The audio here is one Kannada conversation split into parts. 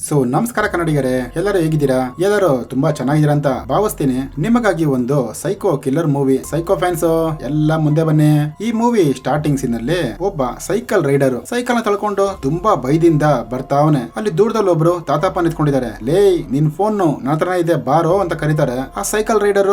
ಸೊ ನಮಸ್ಕಾರ ಕನ್ನಡಿಗರೇ, ಎಲ್ಲರೂ ಹೇಗಿದ್ದೀರಾ? ಎಲ್ಲರೂ ತುಂಬಾ ಚೆನ್ನಾಗಿದ್ದೀರಾ ಅಂತ ಭಾವಿಸ್ತೀನಿ. ನಿಮಗಾಗಿ ಒಂದು psycho killer movie. Psycho fans ಎಲ್ಲ ಮುಂದೆ ಬನ್ನಿ. ಈ ಮೂವಿ ಸ್ಟಾರ್ಟಿಂಗ್ ಸೀನ್ ಅಲ್ಲಿ ಒಬ್ಬ ಸೈಕಲ್ ರೈಡರ್ ಸೈಕಲ್ ನ ತಳ್ಕೊಂಡು ತುಂಬಾ ಭಯದಿಂದ ಬರ್ತಾವನೆ. ಅಲ್ಲಿ ದೂರದಲ್ಲಿ ಒಬ್ರು ತಾತಪ್ಪ ನಿಂತ್ಕೊಂಡಿದ್ದಾರೆ. ಲೇ, ನಿನ್ ಫೋನ್ ನನ್ನ ಹತ್ರನೇ ಇದೆ, ಬಾರೋ ಅಂತ ಕರೀತಾರೆ. ಆ ಸೈಕಲ್ ರೈಡರ್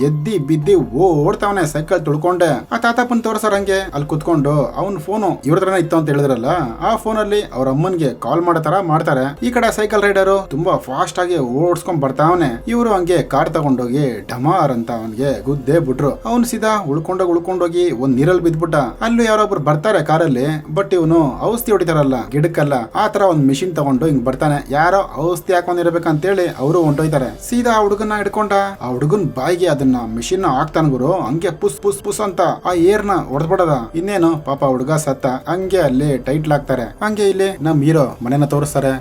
ಎದ್ದಿ ಬಿದ್ದಿ ಓಡ್ತಾವನೆ ಸೈಕಲ್ ತುಳ್ಕೊಂಡೆ. ಆ ತಾತಪ್ಪನ್ ತೋರ್ಸರ್ ಹಂಗೆ ಅಲ್ಲಿ ಕುತ್ಕೊಂಡು ಅವನ್ ಫೋನು ಇವ್ರ ಹತ್ರನೇ ಇತ್ತು ಅಂತ ಹೇಳಿದ್ರಲ್ಲ, ಆ ಫೋನ್ ಅಲ್ಲಿ ಅವ್ರ ಅಮ್ಮನ್ಗೆ ಕಾಲ್ ಮಾಡೋ ತರ ಮಾಡ್ತಾರೆ. ಈ ಕಡೆ ಸೈಕಲ್ ರೈಡರ್ ತುಂಬಾ ಫಾಸ್ಟ್ ಆಗಿ ಓಡಿಸ್ಕೊಂಡ್ ಬರ್ತಾವನೆ. ಇವರು ಹಂಗೆ ಕಾರ್ ತಗೊಂಡೋಗಿ ಡಮಾರ್ ಅಂತ ಅವನ್ಗೆ ಗುದ್ದೆ ಬಿಟ್ರು. ಅವ್ನು ಸೀದಾ ಉಳ್ಕೊಂಡೋಗಿ ಒಂದ್ ನೀರಲ್ಲಿ ಬಿದ್ಬಿಟ್ಟ. ಅಲ್ಲಿ ಯಾರೊಬ್ರು ಬರ್ತಾರೆ ಕಾರಲ್ಲಿ, ಬಟ್ ಇವನು ಔಷಧಿ ಹೊಡಿತಾರಲ್ಲ ಗಿಡಕ್ಕಲ್ಲ, ಆ ತರ ಒಂದ್ ಮಿಷಿನ್ ತಗೊಂಡು ಹಿಂಗ್ ಬರ್ತಾನೆ. ಯಾರೋ ಔಷಧಿ ಹಾಕೊಂಡಿರ್ಬೇಕಂತೇಳಿ ಅವರು ಹೊಂಟೋಯ್ತಾರೆ. ಸೀದಾ ಆ ಹುಡುಗನ ಹಿಡ್ಕೊಂಡ. ಆ ಹುಡುಗನ್ ಬಾಯಿಗೆ ಅದನ್ನ ಮಿಷಿನ್ ಹಾಕ್ತಾನ ಗುರು. ಹಂಗೆ ಪುಸ್ ಪುಸ್ ಪುಸ್ ಅಂತ ಆ ಏರ್ನ ಹೊಡೆದ್ಬಿಡದ. ಇನ್ನೇನು ಪಾಪ ಹುಡುಗ ಸತ್ತ. ಹಂಗೆ ಅಲ್ಲಿ ಟೈಟ್ಲ್ ಹಾಕ್ತಾರೆ. ಹಂಗೆ ಇಲ್ಲಿ ನಮ್ ಹೀರೋ ಮನೆನ ತೋರಿಸ್ತಾರೆ.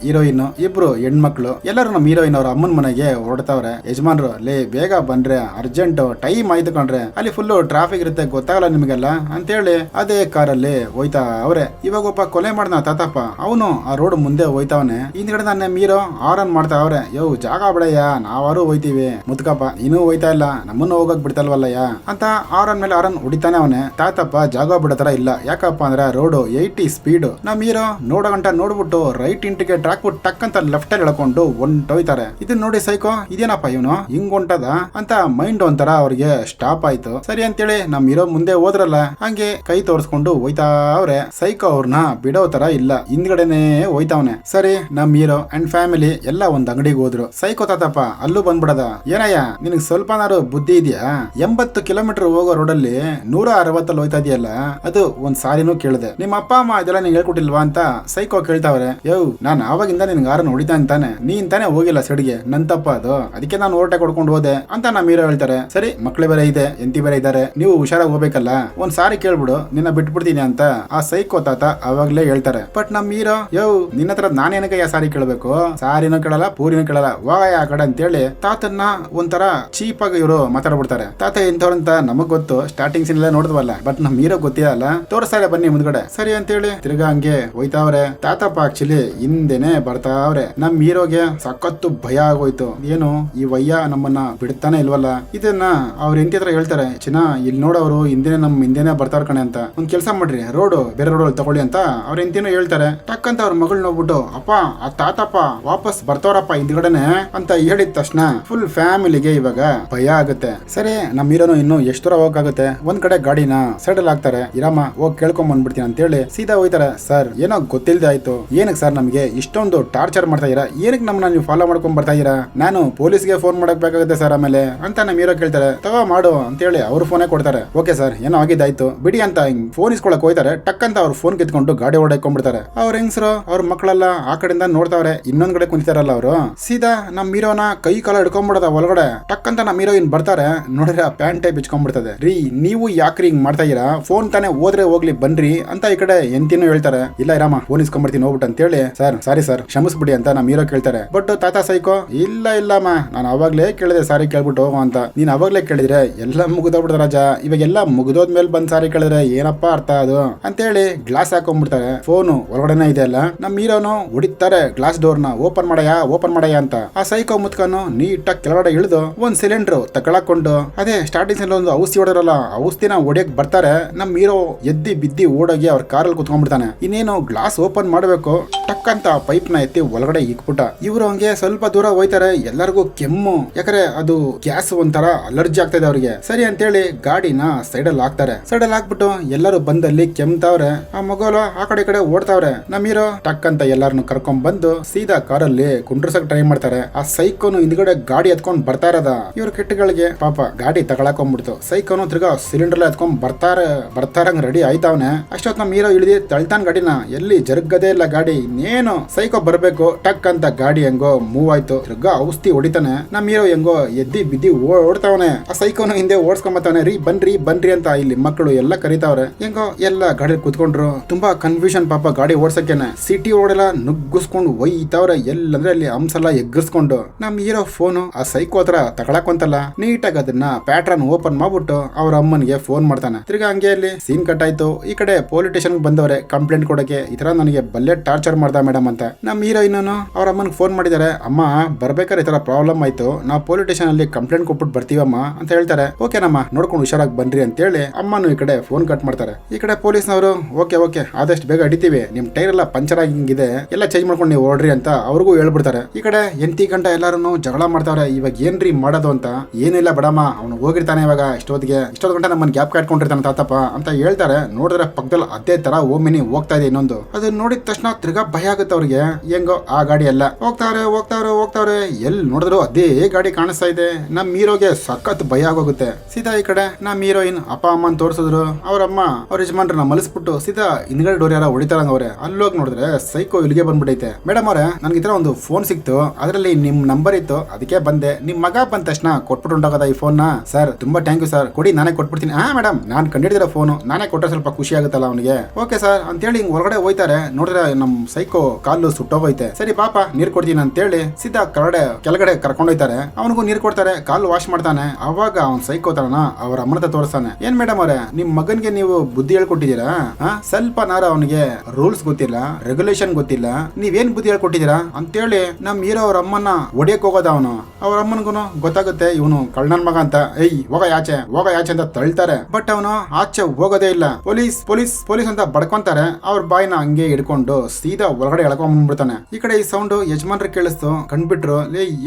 ಹೀರೋಯಿನ್ ಇಬ್ರು ಹೆಣ್ಮಕ್ಳು ಎಲ್ಲರೂ ನಮ್ಮ ಹೀರೋಯಿನ್ ಅವ್ರ ಅಮ್ಮನ ಮನೆಗೆ ಹೊರಡ್ತಾವ್ರೆ. ಯಜಮಾನ್ರು, ಲೇ ಬೇಗ ಬಂದ್ರೆ, ಅರ್ಜೆಂಟ್ ಟೈಮ್ ಆಯ್ತು ಕಣ್ರೆ, ಅಲ್ಲಿ ಫುಲ್ ಟ್ರಾಫಿಕ್ ಇರುತ್ತೆ ಗೊತ್ತಾಗಲ್ಲ ನಿಮಗೆಲ್ಲ ಅಂತೇಳಿ ಅದೇ ಕಾರಲ್ಲಿ ಹೋಯ್ತಾ ಅವ್ರೆ. ಇವಾಗ ಒಬ್ಬ ಕೊಲೆ ಮಾಡ್ದ ತಾತಪ್ಪ, ಅವನು ಆ ರೋಡ್ ಮುಂದೆ ಹೋಯ್ತಾವನೆ. ಹಿಂದ್ಗಡೆ ನನ್ನ ಹೀರೋ ಆರನ್ ಮಾಡ್ತಾ ಅವ್ರೆ. ಯೋ ಜಾಗ ಬಿಡಯ್ಯ, ನಾವಾರು ಹೋಯ್ತೀವಿ, ಮುತ್ಕಪ್ಪ ನೀನು ಹೋಯ್ತಾ ಇಲ್ಲ, ನಮ್ಮನ್ನು ಹೋಗಕ್ ಬಿಡ್ತಲ್ವಲ್ಲಯ್ಯ ಅಂತ ಆರನ್ ಮೇಲೆ ಆರನ್ ಹೊಡಿತಾನೆ ಅವನೇ. ತಾತಪ್ಪ ಜಾಗ ಬಿಡತರ ಇಲ್ಲ. ಯಾಕಪ್ಪ ಅಂದ್ರೆ ರೋಡ್ 80 ಸ್ಪೀಡ್. ನಮ್ ಹೀರೋ ನೋಡಗಂಟ ನೋಡ್ಬಿಟ್ಟು ರೈಟ್ ಇಂಟಿಗೆ ಟ್ರಾಕ್ ಟಕ್ ಅಂತ ಲೆಫ್ಟ್ ಅಲ್ಲಿ ಎಳ್ಕೊಂಡು ಹೊಂಟೋಯ್ತಾರೆ. ಇದನ್ನ ನೋಡಿ ಸೈಕೋ, ಇದೇನಪ್ಪ ಇವನು ಹಿಂಗ್ ಹೊಂಟದ ಅಂತ ಮೈಂಡ್ ಒಂಥರ ಅವ್ರಿಗೆ ಸ್ಟಾಪ್ ಆಯ್ತು. ಸರಿ ಅಂತೇಳಿ ನಮ್ ಹೀರೋ ಮುಂದೆ ಹೋದ್ರಲ್ಲ, ಹಂಗೆ ಕೈ ತೋರ್ಸ್ಕೊಂಡು ಹೋಯ್ತಾ ಅವ್ರೆ. ಸೈಕೋ ಅವ್ರನ್ನ ಬಿಡೋ ತರ ಇಲ್ಲ, ಹಿಂದ್ಗಡೆನೆ ಹೋಯ್ತಾವನೆ. ಸರಿ ನಮ್ ಹೀರೋ ಅಂಡ್ ಫ್ಯಾಮಿಲಿ ಎಲ್ಲ ಒಂದ್ ಅಂಗಡಿಗೆ ಹೋದ್ರು. ಸೈಕೋ ತಾತಪ್ಪ ಅಲ್ಲೂ ಬಂದ್ಬಿಡದ. ಏನಯ್ಯ ನಿನಗ್ ಸ್ವಲ್ಪನಾರು ಬುದ್ಧಿ ಇದೆಯಾ? 80 ಕಿಲೋಮೀಟರ್ ಹೋಗೋ ರೋಡಲ್ಲಿ 160 ಹೋಯ್ತಾ ಇದೆಯಲ್ಲ, ಅದು ಒಂದ್ ಸಾರಿನೂ ಕೇಳಿದೆ. ನಿಮ್ಮ ಅಪ್ಪ ಅಮ್ಮ ಇದೆಲ್ಲ ನೀನ್ ಹೇಳ್ಕೊಟ್ಟಿಲ್ವಾ ಅಂತ ಸೈಕೋ ಕೇಳ್ತಾವ್ರೆ. ಯೋ ನಾನ್ ಆವಾಗಿಂದ ನಿನ್ಗೆ ಆರನ್ ಹೊಡಿತಾ ಅಂತಾನೆ, ನೀನ್ ತಾನೇ ಹೋಗಿಲ್ಲ ಸೈಡ್ಗೆ, ನನ್ ತಪ್ಪ ಅದು, ಅದಕ್ಕೆ ನಾನು ಓವರ್ಟೇಕ್ ಕೊಡ್ಕೊಂಡು ಹೋದೆ ಅಂತ ನಮ್ಮ ಹೀರೋ ಹೇಳ್ತಾರೆ. ಸರಿ ಮಕ್ಳು ಬೇರೆ ಇದೆ, ಎಂತಿ ಬೇರೆ ಇದಾರೆ, ನೀವು ಹುಷಾರಾಗಿ ಹೋಗ್ಬೇಕಲ್ಲ, ಒಂದ್ ಸಾರಿ ಕೇಳ್ಬಿಡು, ನಿನ್ನ ಬಿಟ್ಬಿಡ್ತೀನಿ ಅಂತ ಆ ಸೈಕೋ ತಾತ ಅವಾಗ್ಲೇ ಹೇಳ್ತಾರೆ. ಬಟ್ ನಮ್ ಹೀರೋ, ಯೋ ನಿನ್ನ ಹತ್ರ ನಾನೇನಕ್ಕೆ ಸಾರಿ ಕೇಳ್ಬೇಕು, ಸಾರಿನೂ ಕೇಳಲ್ಲ ಪೂರಿನೂ ಕೇಳಲ್ಲ, ಹೋಗಯ್ಯ ಆ ಕಡೆ ಅಂತೇಳಿ ತಾತನ್ನ ಒಂಥರ ಚೀಪ್ ಆಗಿ ಇವರು ಮಾತಾಡ್ಬಿಡ್ತಾರೆ. ತಾತ ಎಂತವ್ರಂತ ನಮಗ್ ಗೊತ್ತು, ಸ್ಟಾರ್ಟಿಂಗ್ ಸೀನ್ ಎಲ್ಲ ನೋಡಿದ್ವಲ್ಲ, ಬಟ್ ನಮ್ ಹೀರೋ ಗೊತ್ತಿಲ್ಲ, ತೋರಿಸ್ತಾರೆ ಬನ್ನಿ ಮುಂದ್ಗಡೆ. ಸರಿ ಅಂತೇಳಿ ತಿರ್ಗಾ ಹಂಗೆ ಹೋಯ್ತಾವ್ರೆ. ತಾತಪ್ಪ ಆಕ್ಚುಲಿ ಹಿಂದೆನೆ ಬರ್ತಾವ್ರೆ. ನಮ್ ಹೀರೋಗೆ ಸಖತ್ತು ಭಯ ಆಗೋಯ್ತು. ಏನು ಈ ವಯ್ಯ ನಮ್ಮನ್ನ ಬಿಡ್ತಾನೆ ಇಲ್ವಲ್ಲ. ಇದನ್ನ ಅವ್ರ ಎಂತಿ ಹತ್ರ ಹೇಳ್ತಾರೆ, ಚಿನ್ನ ಇಲ್ಲಿ ನೋಡೋರು ಹಿಂದೆನೆ ಬರ್ತಾರ ಕಣೆ ಅಂತ, ಒಂದ್ ಕೆಲ್ಸ ಮಾಡ್ರಿ, ಬೇರೆ ರೋಡ್ ತಗೊಳ್ಳಿ ಅಂತ ಅವ್ರ ಎಂತಿನೂ ಹೇಳ್ತಾರೆ. ಟಕ್ಕಂತ ಅವ್ರ ಮಗಳು ನೋಡ್ಬಿಟ್ಟು, ಅಪ್ಪ ಆ ತಾತಪ್ಪ ವಾಪಸ್ ಬರ್ತಾವ್ರಪ್ಪ ಹಿಂದ್ಗಡೆನೆ ಅಂತ ಹೇಳಿದ ತಕ್ಷಣ ಫುಲ್ ಫ್ಯಾಮಿಲಿಗೆ ಇವಾಗ ಭಯ ಆಗುತ್ತೆ. ಸರಿ ನಮ್ ಹೀರೋನು ಇನ್ನು ಎಷ್ಟು ದೂರ ಹೋಗಕ್ಕಾಗುತ್ತೆ, ಒಂದ್ ಕಡೆ ಗಾಡಿನ ಸೈಡಲ್ ಹಾಕ್ತಾರೆ. ಇರಮ್ಮ ಹೋಗಿ ಕೇಳ್ಕೊಂಡ್ ಬಂದ್ಬಿಡ್ತೀನಿ ಅಂತೇಳಿ ಸೀದಾ ಹೋಯ್ತಾರೆ. ಸರ್ ಏನೋ ಗೊತ್ತಿಲ್ದೆ ಆಯ್ತು, ಏನಕ್ಕೆ ಸರ್ ನಮ್ಗೆ ಇಷ್ಟೊಂದು ಟಾರ್ಚರ್ ಮಾಡ್ತಾ ಇದೀರಾ, ಏನಕ್ಕೆ ನಮ್ಮನ್ನ ನೀವು ಫಾಲೋ ಮಾಡ್ಕೊಂಡ್ ಬರ್ತಾ ಇದೀರಾ, ನಾನು ಪೊಲೀಸ್ಗೆ ಫೋನ್ ಮಾಡಕ್ ಬೇಕಾಗುತ್ತೆ ಸರ್ ಆಮೇಲೆ ಅಂತ ನಮ್ ಹೀರೋ ಕೇಳ್ತಾರೆ. ತಗೋ ಮಾಡು ಅಂತೇಳಿ ಅವ್ರ ಫೋನೇ ಕೊಡ್ತಾರೆ. ಓಕೆ ಸರ್ ಏನೋ ಆಗಿದ್ದಾಯ್ತು ಬಿಡಿ ಅಂತ ಹಿಂಗ್ ಫೋನ್ ಇಸ್ಕೊಳಕ್ ಹೋಯ್ತಾರೆ. ಟಕ್ ಅಂತ ಅವ್ರ ಫೋನ್ ಕಿತ್ಕೊಂಡು ಗಾಡಿ ಹೊಡೆಕೊಂಡ್ಬಿಡ್ತಾರೆ. ಅವ್ರ ಹೆಂಗ್ಸರು ಅವ್ರ ಮಕ್ಕಳೆಲ್ಲ ಆ ಕಡೆಯಿಂದ ನೋಡ್ತಾವ್ರೆ, ಇನ್ನೊಂದ್ ಕಡೆ ಕುಂತಾರಲ್ಲ ಅವರು. ಸೀದಾ ನಮ್ ಹೀರೋನ ಕೈ ಕಾಲ ಹಿಡ್ಕೊಂಡ್ಬಿಡದ ಒಳಗಡೆ. ಟಕ್ ಅಂತ ನಮ್ ಹೀರೋಯಿನ್ ಬರ್ತಾರೆ. ನೋಡಿದ್ರೆ ಆ ಪ್ಯಾಂಟೇ ಬಿಚ್ಕೊಂಡ್ಬಿಡ್ತದೆ. ರೀ ನೀವು ಯಾಕ್ರಿ ಹಿಂಗ್ ಮಾಡ್ತಾ ಇದೀರಾ, ಫೋನ್ ತಾನೇ ಹೋದ್ರೆ ಹೋಗ್ಲಿ ಬನ್ರಿ ಅಂತ ಈ ಕಡೆ ಎಂತಿನೂ ಹೇಳ್ತಾರೆ. ಇಲ್ಲ ಇರಮ್ಮ ಫೋನ್ ಇಸ್ಕೊಂಡ್ಬಿಡ್ತೀನಿ ಹೋಗ್ಬಿಟ್ಟು ಅಂತೇಳಿ. ಸರ್ ಸಾರಿ ಸರ್ ಕ್ಷಮಿಸ್ಬಿಡಿ ಅಂತ ನಮ್ ಹೀರೋ ಕೇಳ್ತಾರೆ. ಬಟ್ ತಾತ ಸೈಕೋ, ಇಲ್ಲಮ್ಮ ನಾನು ಅವಾಗ್ಲೇ ಕೇಳಿದೆ ಸಾರಿ ಕೇಳ್ಬಿಟ್ಟು ಹೋಗೋ ಅಂತ. ನೀನ್ ಅವಾಗ್ಲೇ ಕೇಳಿದ್ರೆ ಎಲ್ಲ ಮುಗಿದೋಗ್ಬಿಡ್ತ ರಾಜ, ಇವಾಗೆಲ್ಲ ಮುಗಿದೋದ್ಮೇಲೆ ಬಂದ್ ಸಾರಿ ಕೇಳಿದ್ರೆ ಏನಪ್ಪ ಅರ್ಥ ಅದು ಅಂತೇಳಿ ಗ್ಲಾಸ್ ಹಾಕೊಂಡ್ಬಿಡ್ತಾರೆ. ಫೋನು ಒಳಗಡೆನೆ ಇದೆ ಅಲ್ಲ. ನಮ್ ಹೀರೋನು ಹೊಡಿತಾರೆ ಗ್ಲಾಸ್ ಡೋರ್ ನ, ಓಪನ್ ಮಾಡಯ್ಯ ಅಂತ. ಆ ಸೈಕೋ ಮುತ್ಕನು ನೀಟಾಗಿ ಕೆಳಗಡೆ ಇಳಿದು ಒಂದ್ ಸಿಲಿಂಡರ್ ತಗೊಳಕೊಂಡು, ಅದೇ ಸ್ಟಾರ್ಟಿಂಗ್ ಒಂದು ಔಷಧಿ ಹೊಡೆರಲ್ಲ, ಔಷಧಿನ ಹೊಡಿಯಕ್ ಬರ್ತಾರೆ. ನಮ್ ಹೀರೋ ಎದ್ದಿ ಬಿದ್ದಿ ಓಡೋಗಿ ಅವ್ರ ಕಾರಲ್ಲಿ ಕುತ್ಕೊಂಡ್ಬಿಡ್ತಾನೆ. ಇನ್ನೇನು ಗ್ಲಾಸ್ ಓಪನ್ ಮಾಡ್ಬೇಕು, ಟಕ್ ಅಂತ ಪೈಪ್ ನ ಎತ್ತಿ ಒಳಗಡೆ ಇಕ್ಬಿಟ್ಟ. ಇವ್ರು ಹಂಗೆ ಸ್ವಲ್ಪ ದೂರ ಹೋಯ್ತಾರೆ. ಎಲ್ಲರಿಗೂ ಕೆಮ್ಮು, ಯಾಕಂದ್ರೆ ಅದು ಗ್ಯಾಸ್ ಒಂಥರ ಅಲರ್ಜಿ ಆಗ್ತಾ ಇದೆ ಅವ್ರಿಗೆ. ಸರಿ ಅಂತೇಳಿ ಗಾಡಿನ ಸೈಡಲ್ಲಿ ಹಾಕ್ತಾರೆ. ಸೈಡಲ್ಲಿ ಹಾಕ್ಬಿಟ್ಟು ಎಲ್ಲರೂ ಬಂದಲ್ಲಿ ಕೆಮ್ತಾವ್ರೆ. ಆ ಮಗಲು ಆ ಕಡೆ ಓಡ್ತಾವ್ರೆ. ನಮ್ ಹೀರೋ ಟಕ್ ಅಂತ ಎಲ್ಲಾರನ್ನು ಕರ್ಕೊಂಡ್ ಬಂದು ಸೀದಾ ಕಾರಲ್ಲಿ ಕುಂಡ್ರಸಕ್ ಟ್ರೈ ಮಾಡ್ತಾರೆ. ಆ ಸೈಕೋನು ಹಿಂದ್ಗಡೆ ಗಾಡಿ ಎತ್ಕೊಂಡ್ ಬರ್ತಾ ಇರೋದ. ಇವ್ರ ಕೆಟ್ಟಗಳಿಗೆ ಪಾಪ ಗಾಡಿ ತಗೊಳಕೊಂಡ್ಬಿಡ್ತು. ಸೈಕೋನು ತಿರ್ಗಾ ಸಿಲಿಂಡರ್ ಎತ್ಕೊಂಡ್ ಬರ್ತಾರಂಗ್ ರೆಡಿ ಆಯ್ತಾವನೆ. ಅಷ್ಟೊತ್ ನಮ್ ಹೀರೋ ಇಳಿದಿ ತಳ್ತಾನ್ ಗಾಡಿನ. ಎಲ್ಲಿ ಜರುಗದೇ ಇಲ್ಲ ಗಾಡಿ. ಇನ್ನೇನು ಸೈಕೋ ಬರ್ಬೇಕು, ಟಕ್ ಅಂತ ಗಾಡಿ ಹೆಂಗೋ ಮೂವ್ ಆಯ್ತು. ತಿರ್ಗಾ ಔಷಧಿ ಹೊಡಿತಾನೆ. ನಮ್ ಹೀರೋ ಹೆಂಗೋ ಎದ್ದಿ ಬಿದ್ದಿ ಓಡ್ತಾವನೆ. ಆ ಸೈಕೋನು ಹಿಂದೆ ಓಡಿಸ್ಕೊಂಬತ್ತಾನೆ. ರೀ ಬನ್ರಿ ಅಂತ ಇಲ್ಲಿ ಮಕ್ಕಳು ಎಲ್ಲ ಕರೀತಾವ್ರೆ. ಹೆಂಗೋ ಎಲ್ಲ ಗಾಡಿ ಕುತ್ಕೊಂಡ್ರು. ತುಂಬಾ ಕನ್ಫ್ಯೂಷನ್ ಪಾಪ ಗಾಡಿ ಓಡ್ಸಕ್ಕೇನೆ. ಸಿಟಿ ರೋಡೆಲ್ಲ ನುಗ್ಗಿಸ್ಕೊಂಡು ಒಯ್ತಾವ್ರೆ. ಎಲ್ಲಂದ್ರೆ ಅಲ್ಲಿ ಹಂಸೆಲ್ಲ ಎಗ್ಗಿಸ್ಕೊಂಡು. ನಮ್ ಹೀರೋ ಫೋನು ಆ ಸೈಕೋ ಹತ್ರ ತಗೊಳಕಂತಲ್ಲ, ನೀಟಾಗಿ ಅದನ್ನ ಪ್ಯಾಟ್ರನ್ ಓಪನ್ ಮಾಡ್ಬಿಟ್ಟು ಅವ್ರ ಅಮ್ಮನಿಗೆ ಫೋನ್ ಮಾಡ್ತಾನೆ. ತಿರ್ಗಾ ಹಂಗೆ ಅಲ್ಲಿ ಸೀನ್ ಕಟ್ ಆಯ್ತು. ಈ ಕಡೆ ಪೊಲೀಸ್ ಸ್ಟೇಷನ್ ಬಂದವ್ರೆ ಕಂಪ್ಲೇಂಟ್ ಕೊಡಕ್ಕೆ. ಈ ತರ ನನಗೆ ಬಲ್ಲೆ ಟಾರ್ಚರ್ ಮಾಡ್ದ ಮೇಡಮ್ ಅಂತ. ನಮ್ಮ ಹೀರೋಯಿನ್ ಅವ್ರ ಅಮ್ಮನಿಗೆ ಫೋನ್ ಮಾಡಿದ್ದಾರೆ, ಅಮ್ಮ ಬರ್ಬೇಕಾದ್ರೆ ಈ ತರ ಪ್ರಾಬ್ಲಮ್ ಆಯ್ತು, ನಾವು ಪೊಲೀಸ್ ಸ್ಟೇಷನ್ ಅಲ್ಲಿ ಕಂಪ್ಲೇಂಟ್ ಕೊಟ್ಬಿಟ್ಟು ಬರ್ತೀವಮ್ಮ ಅಂತ ಹೇಳ್ತಾರೆ. ಓಕೆನಮ್ಮ ನೋಡ್ಕೊಂಡು ಹುಷಾರಾಗಿ ಬನ್ರಿ ಅಂತ ಹೇಳಿ ಅಮ್ಮನು ಈ ಕಡೆ ಫೋನ್ ಕಟ್ ಮಾಡ್ತಾರೆ. ಈ ಕಡೆ ಪೊಲೀಸ್ನವರು ಓಕೆ ಆದಷ್ಟು ಬೇಗ ಹಿಡಿತೀವಿ, ನಿಮ್ ಟೈರ್ ಎಲ್ಲ ಪಂಚರ್ ಆಗಿಂಗಿದೆ, ಎಲ್ಲ ಚೇಂಜ್ ಮಾಡ್ಕೊಂಡು ನೀವು ಓಡ್ರಿ ಅಂತ ಅವ್ರಿಗೂ ಹೇಳ್ಬಿಡ್ತಾರೆ. ಈ ಕಡೆ ಎಂತಿ ಗಂಟ ಎಲ್ಲಾರು ಜಗಳ ಮಾಡ್ತಾವ್ರೆ, ಇವಾಗ ಏನ್ರಿ ಮಾಡೋದು ಅಂತ. ಏನಿಲ್ಲ ಬಡಮ್ಮ, ಅವನು ಹೋಗಿರ್ತಾನೆ ಇವಾಗ ಇಷ್ಟೊತ್ತು ಗಂಟೆ ನಮ್ಮನ್ನ ಗ್ಯಾಪ್ ಕಾಟ್ಕೊಂಡಿರ್ತಾನೆ ತಾತಪ್ಪ ಅಂತ ಹೇಳ್ತಾರೆ. ನೋಡಿದ್ರೆ ಪಕ್ಕದಲ್ಲಿ ಅದೇ ತರ ಓಮಿನಿ ಹೋಗ್ತಾ ಇದೆ ಇನ್ನೊಂದು. ಅದನ್ನ ನೋಡಿದ ತಕ್ಷಣ ತಿರ್ಗಾ ಭಯ ಆಗುತ್ತೆ ಅವ್ರಿಗೆ. ಹೆಂಗೋ ಆ ಗಾಡಿ ಎಲ್ಲ ಹೋಗ್ತಾವ್ರೆ ಎಲ್ಲಿ ನೋಡಿದ್ರು ಅದೇ ಗಾಡಿ ಕಾಣಿಸ್ತಾ ಇದೆ. ನಮ್ ಹೀರೋಗೆ ಸಖತ್ ಭಯ ಆಗೋಗುತ್ತೆ. ಸೀದಾ ಈ ಕಡೆ ನಮ್ ಹೀರೋಯಿನ್ ಅಪ್ಪ ಅಮ್ಮನ್ ತೋರಿಸಿದ್ರು. ಅವ್ರಮ್ಮ ಅವ್ರ ಯಜಮಾನ್ರನ್ನ ಮಲಸ್ಬಿಟ್ಟು ಸೀದಾ ಹಿಂದ್ಗಡೆ ಡೋರ್ ಯಾರ ಹೊಡಿತಾರಂಗ ಅವ್ರೆ. ಅಲ್ಲೋಗಿ ನೋಡಿದ್ರೆ ಸೈಕೋ ಇಲ್ಲಿಗೆ ಬಂದ್ಬಿಟ್ಟೈತೆ. ಮೇಡಮ್ ಅವ್ರೆ, ನನ್ಗೆ ಈ ತರ ಒಂದು ಫೋನ್ ಸಿಕ್ತು, ಅದರಲ್ಲಿ ನಿಮ್ ನಂಬರ್ ಇತ್ತು, ಅದಕ್ಕೆ ಬಂದೆ. ನಿಮ್ ಮಗ ಬಂದ ತಕ್ಷಣ ಕೊಟ್ಬಿಟ್ಟು ಉಂಟಾಗದ ಈ ಫೋನ್ ನ. ಸರ್ ತುಂಬಾ ಥ್ಯಾಂಕ್ ಯು ಸರ್, ಕೊಡಿ ನಾನೇ ಕೊಟ್ಬಿಡ್ತೀನಿ. ಹಾ ಮೇಡಮ್, ನಾನ್ ಕಂಡಿಡಿದಿರೋ ಫೋನ್ ನಾನೇ ಕೊಟ್ಟರೆ ಸ್ವಲ್ಪ ಖುಷಿ ಆಗುತ್ತಲ್ಲ ಅವನಿಗೆ. ಓಕೆ ಸರ್ ಅಂತೇಳಿ ಹಿಂಗ್ ಹೊರಗಡೆ ಹೋಯ್ತಾರೆ. ನೋಡಿದ್ರೆ ನಮ್ ಸೈಕೋ ಕಾಲು ಸುಟ್ಟೋಗೈತೆ. ಸರಿ ಪಾಪ ನೀರ್ ಕೊಡ್ತೀನಿ ಅಂತೇಳಿ ಸೀದಾ ಕೆಳಗಡೆ ಕರ್ಕೊಂಡೋಯ್ತಾರೆ. ಅವನಿಗೂ ನೀರ್ ಕೊಡ್ತಾರೆ, ಕಾಲು ವಾಶ್ ಮಾಡ್ತಾನೆ. ಅವಾಗ ಅವ್ನ್ ಸೈಕೋ ತರನ ಅವ್ರ ಅಮ್ಮನ ತೋರಿಸ್ತಾನೆ. ಏನ್ ಮೇಡಮ್ ಅವರೇ, ನಿಮ್ ಮಗನ್ಗೆ ನೀವು ಬುದ್ಧಿ ಹೇಳ್ಕೊಟ್ಟಿದ್ದೀರಾ? ಸ್ವಲ್ಪ ನಾರ ಅವನಿಗೆ ರೂಲ್ಸ್ ಗೊತ್ತಿಲ್ಲ, ರೆಗ್ಯುಲೇಷನ್ ಗೊತ್ತಿಲ್ಲ, ನೀವೇನ್ ಬುದ್ಧಿ ಹೇಳ್ಕೊಟ್ಟಿದ್ದೀರಾ ಅಂತೇಳಿ ನಮ್ ಹೀರೋ ಅವ್ರ ಅಮ್ಮನ ಒಡೆಯಕ್ ಹೋಗೋದ. ಅವನು ಅವ್ರ ಅಮ್ಮನ್ಗೂ ಗೊತ್ತಾಗುತ್ತೆ ಇವನು ಕಳ್ಳನ್ ಮಗ ಅಂತ. ಹೋಗ ಯಾಚೆ ಅಂತ ತಳ್ತಾರೆ. ಬಟ್ ಅವನು ಆಚೆ ಹೋಗೋದೇ ಇಲ್ಲ. ಪೊಲೀಸ್ ಅಂತ ಬಡ್ಕೊಂತಾರೆ. ಅವ್ರ ಬಾಯಿನ ಹಂಗೆ ಹಿಡ್ಕೊಂಡು ಸೀದಾ ಒಳಗಡೆ ಎಳ್ಕೊಂಡ್ಬಿಡ್ತಾನೆ. ಈ ಕಡೆ ಈ ಸೌಂಡ್ ಯಜಮಾನ್ರಿಗೆ ಕೇಳಿಸ್ತು. ಕಂಡ್ಬಿಟ್ರು,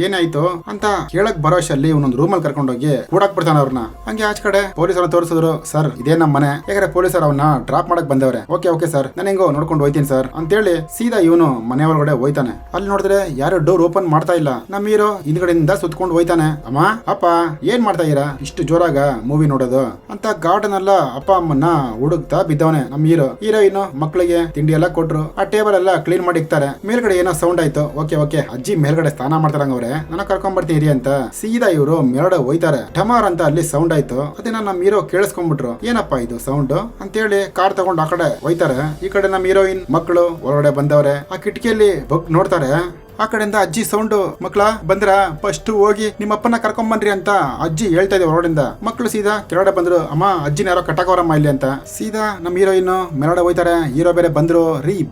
ಏನಾಯ್ತು ಅಂತ ಕೇಳಕ್ ಬರೋಷಲ್ಲಿ ಇವನೊಂದು ರೂಮಲ್ಲಿ ಕರ್ಕೊಂಡೋಗಿ ಕೂಡಾಕ್ ಬಿಡ್ತಾನೆ ಅವ್ರನ್ನ. ಹಂಗೆ ಆಚ ಕಡೆ ಪೊಲೀಸರ ತೋರಿಸಿದ್ರು. ಸರ್ ಇದೇ ನಮ್ಮ ಮನೆ, ಯಾಕಂದ್ರೆ ಪೊಲೀಸರು ಅವನ್ನ ಡ್ರಾಪ್ ಮಾಡಕ್ ಬಂದವ್ರೆ. ಓಕೆ ಸರ್, ನಾನು ಹೆಂಗೋ ನೋಡ್ಕೊಂಡು ಹೋಯ್ತೀನಿ ಸರ್ ಅಂತೇಳಿ ಸೀದಾ ಇವನು ಮನೆ ಒಳಗಡೆ ಹೋಯ್ತಾನೆ. ಅಲ್ಲಿ ನೋಡಿದ್ರೆ ಯಾರು ಡೋರ್ ಓಪನ್ ಮಾಡ್ತಾ ಇಲ್ಲ. ನಮ್ಮ ಹೀರೋ ಹಿಂದ್ಗಡೆಯಿಂದ ಸುತ್ಕೊಂಡು ಹೋಯ್ತಾನೆ. ಅಮ್ಮ ಅಪ್ಪ ಏನ್ ಮಾಡ್ತಾ ಇದೀರಾ ಇಷ್ಟು ಜೋರಾಗ ಮೂವಿ ನೋಡೋದು ಅಂತ ಗಾರ್ಡನ್ ಎಲ್ಲ ಅಪ್ಪ ಅಮ್ಮನ್ನ ಹುಡುಕ್ತಾ ಬಿದ್ದವನೆ. ನಮ್ಮ ಹೀರೋಯಿನ್ ಮಕ್ಕಳಿಗೆ ತಿಂಡಿ ಎಲ್ಲ ಕೊಟ್ರು. ಆ ಟೇಬಲ್ ಎಲ್ಲ ಕ್ಲೀನ್ ಮಾಡಿ ಇಕ್ತಾರೆ. ಮೇಲ್ಗಡೆ ಏನೋ ಸೌಂಡ್ ಆಯ್ತು. ಓಕೆ ಅಜ್ಜಿ ಮೇಲ್ಗಡೆ ಸ್ನಾನ ಮಾಡ್ತಾರಂಗವ್ರೆ, ನನ್ನ ಕರ್ಕೊಂಡ್ ಬರ್ತೀರಿ ಅಂತ ಸೀದಾ ಇವರು ಮೇಲ್ಗಡೆ ಹೋಯ್ತಾರೆ. ಢಮಾರ್ ಅಂತ ಅಲ್ಲಿ ಸೌಂಡ್ ಆಯ್ತು. ಅದನ್ನ ನಮ್ಮ ಹೀರೋ ಕೇಳಿಸ್ಕೊಂಡ್ಬಿಟ್ರು. ಏನಪ್ಪಾ ಇದು ಸೌಂಡ್ ಅಂತೇಳಿ ಕಾರ್ ತಗೊಂಡು ಆ ಕಡೆ ಹೋಯ್ತಾರೆ. ಈ ಕಡೆ ನಮ್ಮ ಹೀರೋಯಿನ್ ಮಕ್ಕಳು ಒಳಗಡೆ ಬಂದವ್ರೆ. ಆ ಕಿಟಕಿಯಲ್ಲಿ ಬಗ್ ನೋಡ್ತಾರೆ. ಆ ಕಡೆಯಿಂದ ಅಜ್ಜಿ ಸೌಂಡ್, ಮಕ್ಳ ಬಂದ್ರ ಫಸ್ಟ್ ಹೋಗಿ ನಿಮ್ಮ ಅಪ್ಪನ ಕರ್ಕೊಂಡ್ ಬನ್ರಿ ಅಂತ ಅಜ್ಜಿ ಹೇಳ್ತಾ ಇದೆ ಹೊರಗಡೆಯಿಂದ. ಮಕ್ಕಳು ಸೀದಾ ಕೆಳಗಡೆ ಬಂದ್ರು. ಅಮ್ಮ ಅಜ್ಜಿನ ಯಾರೋ ಕಟ್ಟಕೋರಮ್ಮ ಇಲ್ಲಿ ಅಂತ. ಸೀದಾ ನಮ್ಮ ಹೀರೋಯಿನ್ ಮೇಲ್ಗಡೆ ಹೋಯ್ತಾರೆ. ಹೀರೋ ಬೇರೆ ಬಂದ್ರು.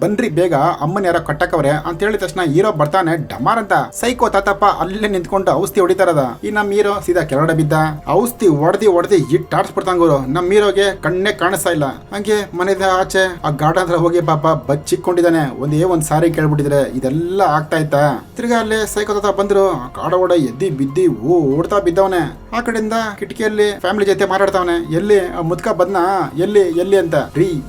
ಬನ್ರಿ ಬೇಗ ಅಮ್ಮನ ಯಾರೋ ಕಟ್ಟಕವ್ರೆ ಅಂತ ಹೇಳಿದ ತಕ್ಷಣ ಹೀರೋ ಬರ್ತಾನೆ. ಡಮಾರ್ ಅಂತ ಸೈಕೋ ತಾತಪ್ಪ ಅಲ್ಲೇ ನಿಂತ್ಕೊಂಡು ಔಷಧಿ ಹೊಡಿತಾರದ. ಈ ನಮ್ಮ ಹೀರೋ ಸೀದಾ ಕೆಳಗಡೆ ಬಿದ್ದ. ಔಷಧಿ ಹೊಡೆದಿ ಇಟ್ಟಾಡ್ಸ್ಬಿಡ್ತಾಂಗರು. ನಮ್ಮ ಹೀರೋಗೆ ಕಣ್ಣೇ ಕಾಣಿಸ್ತಾ ಇಲ್ಲ. ಹಂಗೆ ಮನೆದ ಆಚೆ ಆ ಗಾರ್ಡನ್ ಹತ್ರ ಹೋಗಿ ಪಾಪ ಬಚ್ಚಿಕೊಂಡಿದ್ದಾನೆ. ಒಂದ್ ಸಾರಿ ಕೇಳ್ಬಿಟ್ಟಿದ್ರೆ ಇದೆಲ್ಲ ಆಗ್ತಾ ಇತ್ತ. ತಿರ್ಗಾ ಅಲ್ಲೇ ಸೈಕೋ ತಾತ ಬಂದ್ರು. ಕಾಡ ಓಡ ಎದ್ದಿ ಬಿದ್ದಿ ಓಡ್ತಾ ಬಿದ್ದವನೆ. ಆ ಕಡೆಯಿಂದ ಕಿಟಕಿಯಲ್ಲಿ ಫ್ಯಾಮಿಲಿ ಜೊತೆ ಮಾತಾಡ್ತಾವನೆ. ಎಲ್ಲಿ ಮುದ್ಕ ಬಂದ್ನ, ಎಲ್ಲಿ ಅಂತ.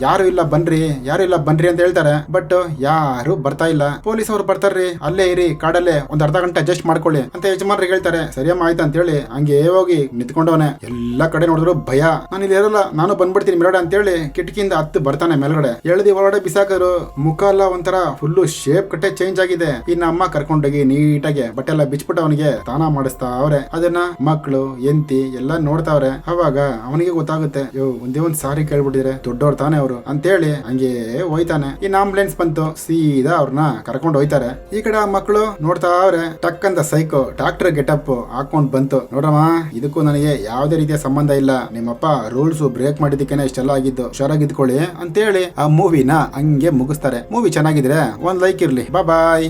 ಯಾರು ಇಲ್ಲ ಬನ್ರಿ ಅಂತ ಹೇಳ್ತಾರೆ. ಬಟ್ ಯಾರು ಬರ್ತಾ ಇಲ್ಲ. ಪೊಲೀಸ್ ಅವ್ರು ಬರ್ತಾರ್ರಿ, ಅಲ್ಲೇ ಇರಿ ಕಾಡಲ್ಲೇ ಒಂದ್ ಅರ್ಧ ಗಂಟೆ ಅಡ್ಜಸ್ಟ್ ಮಾಡ್ಕೊಳ್ಳಿ ಅಂತ ಯಜಮಾನ್ರಿಗೆ ಹೇಳ್ತಾರೆ. ಸರಿಯಮ್ಮ ಆಯ್ತು ಅಂತ ಹೇಳಿ ಹಂಗೆ ಹೋಗಿ ನಿಂತ್ಕೊಂಡವನೆ. ಎಲ್ಲಾ ಕಡೆ ನೋಡಿದ್ರು ಭಯ. ನಾನು ಇಲ್ಲಿ ಇರಲ್ಲ, ನಾನು ಬಂದ್ಬಿಡ್ತೀನಿ ಮೇಲ್ಗಡೆ ಅಂತ ಹೇಳಿ ಕಿಟಕಿಯಿಂದ ಹತ್ತು ಬರ್ತಾನೆ ಮೇಲ್ಗಡೆ. ಎಳ್ದಿ ಒಳಗಡೆ ಬಿಸಾಕರು. ಮುಖ ಎಲ್ಲ ಒಂಥರ ಫುಲ್ಲು ಶೇಪ್ ಕಟ್ಟೆ ಚೇಂಜ್ ಆಗಿದೆ. ಇನ್ನ ಅಮ್ಮ ಕರ್ಕೊಂಡೋಗಿ ನೀಟಾಗಿ ಬಟ್ಟೆ ಎಲ್ಲ ಬಿಚ್ಬಿಟ್ಟು ಅವನಿಗೆ ಸ್ನಾನ ಮಾಡಿಸ್ತಾ ಅವ್ರೆ. ಅದನ್ನ ಮಕ್ಕಳು ಎಂತಿ ಎಲ್ಲ ನೋಡ್ತಾವ್ರೆ. ಅವಾಗ ಅವನಿಗೆ ಗೊತ್ತಾಗುತ್ತೆ, ಒಂದೇ ಒಂದ್ ಸಾರಿ ಕೇಳ್ಬಿಟ್ಟಿದ್ರೆ ದೊಡ್ಡವ್ರ ತಾನೆ ಅವರು ಅಂತೇಳಿ ಹಂಗೆ ಹೋಯ್ತಾನೆ. ಇನ್ ಆಂಬುಲೆನ್ಸ್ ಬಂತು. ಸೀದಾ ಅವ್ರನ್ನ ಕರ್ಕೊಂಡು ಹೋಯ್ತಾರೆ. ಈ ಕಡೆ ಮಕ್ಕಳು ನೋಡ್ತಾ ಅವ್ರೆ. ಟಕ್ ಅಂತ ಸೈಕೋ ಡಾಕ್ಟರ್ ಗೆಟಪ್ ಹಾಕೊಂಡ್ ಬಂತು. ನೋಡ್ರಮ್ಮ, ಇದಕ್ಕೂ ನನಗೆ ಯಾವುದೇ ರೀತಿಯ ಸಂಬಂಧ ಇಲ್ಲ. ನಿಮ್ಮಪ್ಪ ರೂಲ್ಸ್ ಬ್ರೇಕ್ ಮಾಡಿದಕ್ಕೇನೆ ಇಷ್ಟೆಲ್ಲ ಆಗಿದ್ದು, ಹುಷಾರಾಗಿದ್ಕೊಳ್ಳಿ ಅಂತೇಳಿ ಆ ಮೂವಿನ ಹಂಗೆ ಮುಗಿಸ್ತಾರೆ. ಮೂವಿ ಚೆನ್ನಾಗಿದ್ರೆ ಒಂದ್ ಲೈಕ್ ಇರ್ಲಿ. ಬಾಯ್.